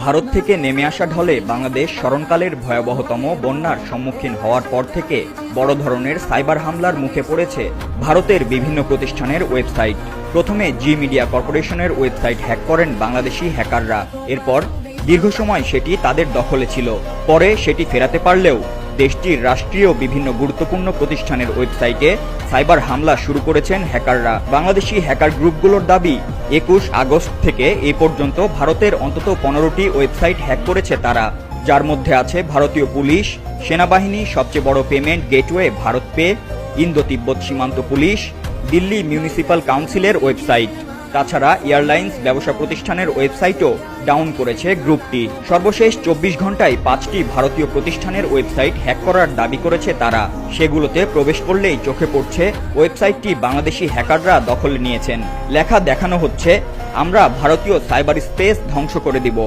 ভারত থেকে নেমে আসা ঢলে বাংলাদেশ স্মরণকালের ভয়াবহতম বন্যার সম্মুখীন হওয়ার পর থেকে বড় ধরনের সাইবার হামলার মুখে পড়েছে ভারতের বিভিন্ন প্রতিষ্ঠানের ওয়েবসাইট। প্রথমে জি মিডিয়া কর্পোরেশনের ওয়েবসাইট হ্যাক করেন বাংলাদেশি হ্যাকাররা। এরপর দীর্ঘ সময় সেটি তাদের দখলে ছিল। পরে সেটি ফেরাতে পারলেও দেশটির রাষ্ট্রীয় বিভিন্ন গুরুত্বপূর্ণ প্রতিষ্ঠানের ওয়েবসাইটে সাইবার হামলা শুরু করেছেন হ্যাকাররা। বাংলাদেশি হ্যাকার গ্রুপগুলোর দাবি 21 আগস্ট থেকে এ পর্যন্ত ভারতের অন্তত 15টি ওয়েবসাইট হ্যাক করেছে তারা, যার মধ্যে আছে ভারতীয় পুলিশ, সেনাবাহিনী, সবচেয়ে বড় payment gateway Bharat Pe, Indo তিব্বত সীমান্ত পুলিশ, দিল্লি মিউনিসিপাল কাউন্সিলের ওয়েবসাইট। তাছাড়া এয়ারলাইন্স ব্যবসা প্রতিষ্ঠানের ওয়েবসাইটও ডাউন করেছে গ্রুপটি। সর্বশেষ 24 ঘন্টায় 5টি ভারতীয় প্রতিষ্ঠানের ওয়েবসাইট হ্যাক করার দাবি করেছে তারা। সেগুলোতে প্রবেশ করলেই চোখে পড়ছে ওয়েবসাইটটি বাংলাদেশি হ্যাকাররা দখলে নিয়েছেন। লেখা দেখানো হচ্ছে, আমরা ভারতীয় সাইবার স্পেস ধ্বংস করে দিব।